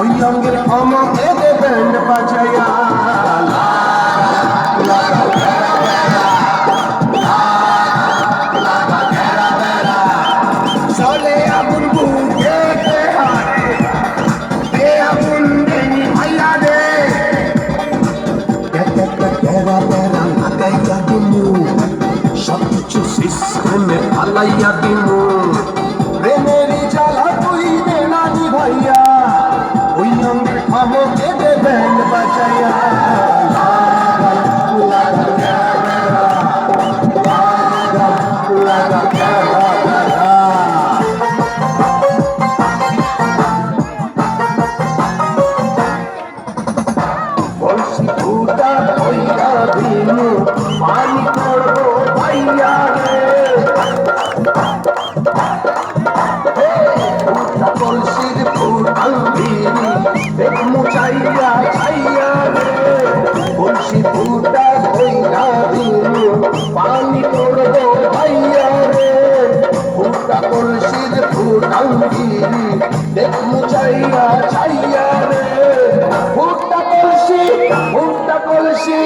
ওই অঙ্গের ক্ষমতে ব্যান্ড বাজাইয়া চলে আগুন বুকে আগুন দেনি ভাইয়া রে লাগাইয়া দিমু সবকিছু সিস্টেমে ফালাইয়া দিমু প্রেমেরই জ্বালা তুই দেনা দি ভাইয়া ওই অঙ্গের ক্ষমতে ব্যান্ড বাজাইয়া পানি করবো ভাইয়া রে কলসির ফুটাল দেখমু চাইয়া চাইয়া রে কলসি ফুটা হইয়া দিনু পানি করবো ভাইয়া রে ফুটা কলসির ফুটাল দেখমু চাইয়া চাইয়া রে ফুটা কলসি ফুটা কলসি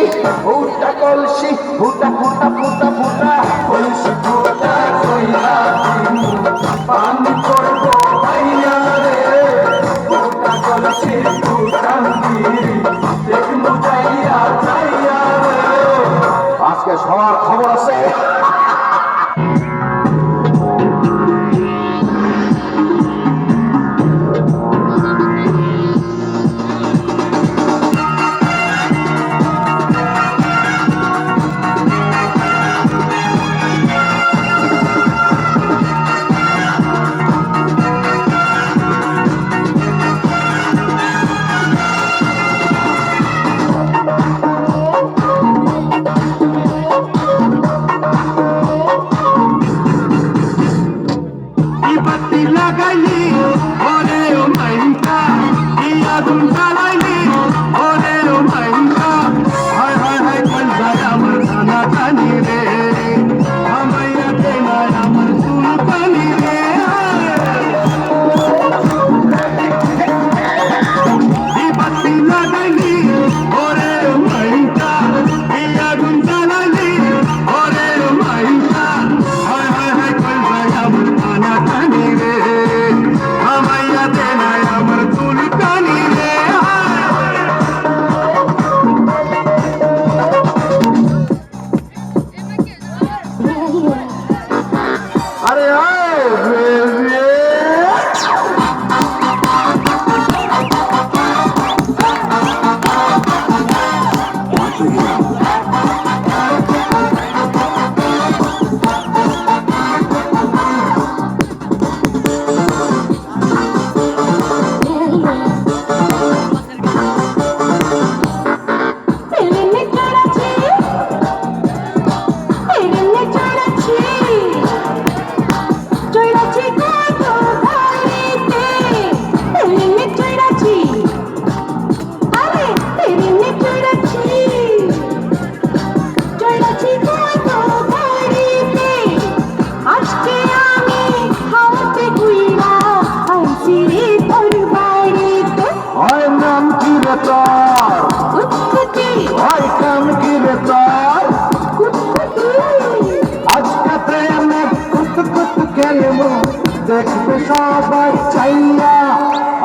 ফুটা কলসি ফুটা ফুটা ফুটা ফুটা কলসি ফুটা হইয়া দিনু পানি করবো ভাইয়া রে ফুটা কলসি ফুটা দেখমু চাইয়া চাইয়া রে আজকে সবার খবর আছে লাগাইলি ওরে ও মাইনকা আগুন জ্বালাইলি ওরে ও মাইনকা হায় হায় হায় কোন যায় আমার খানা জানি রে আমাইয়া দেনা আমার চুল পানি রে বাতি লাগাইলি ওরে ও মাইনকা আগুন জ্বালাইলি ওরে ও মাইনকা হায় হায় হায় কোন যায় আমার খানা জানি রে अरे দেখবে সবাই চাইয়া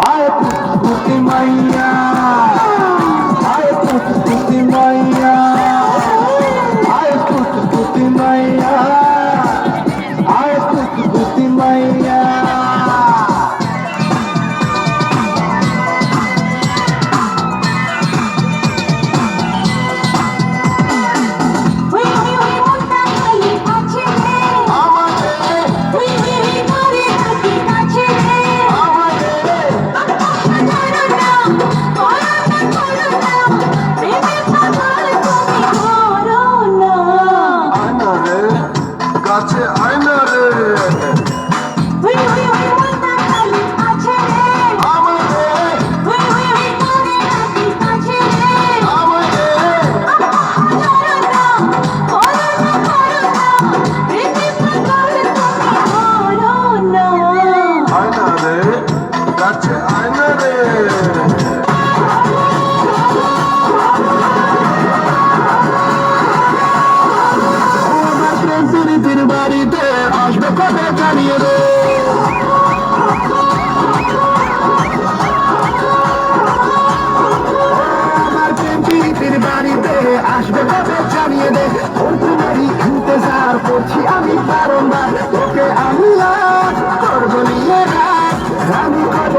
আয় কুতকুতি মাইয়া আয় কুতকুতি মাইয়া আয় কুতকুতি মাইয়া আয় কুতকুতি মাইয়া আমাদের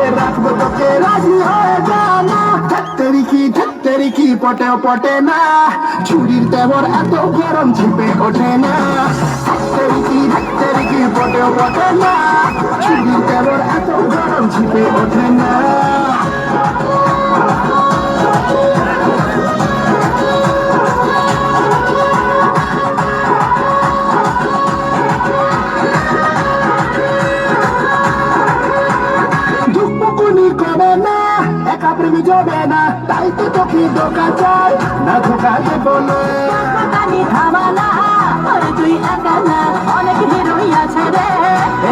বেঁধে রাখবো তোকে রাজি হয়ে যা না। ধ্যাত্তেরি কি পটেও পটে না, ছুরির তেমন এত গরম ঝেপে ওঠে না। ধ্যাত্তেরি কি পটেও পটে না, ছুরির তেমন এত গরম ঝেপে ওঠে না। ধুকপুকুনি কমে না, একা প্রেমী জমে না, তাই তো তোকে ধোকা চাই না, ধোকা দেবো না। থামানা ওরে তুই একা না, অনেক হিরোই আছে রে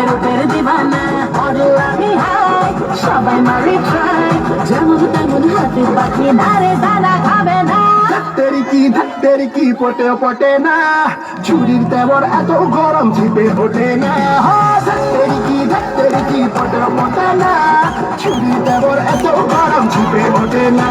রূপের দিবানা। ওরে আমি হাই সবাই মারি ট্রাই, যেমন তেমন হাতে পাখি না রে দানা খাবে না। ধ্যাত্তেরি কি পটেও পটে না, ছুরির তেমন এত গরম ঝেপে ওঠে না। ধ্যাত্তেরি কি পটেও পটে না, ছুরির তেমন এত গরম ঝেপে ওঠে না।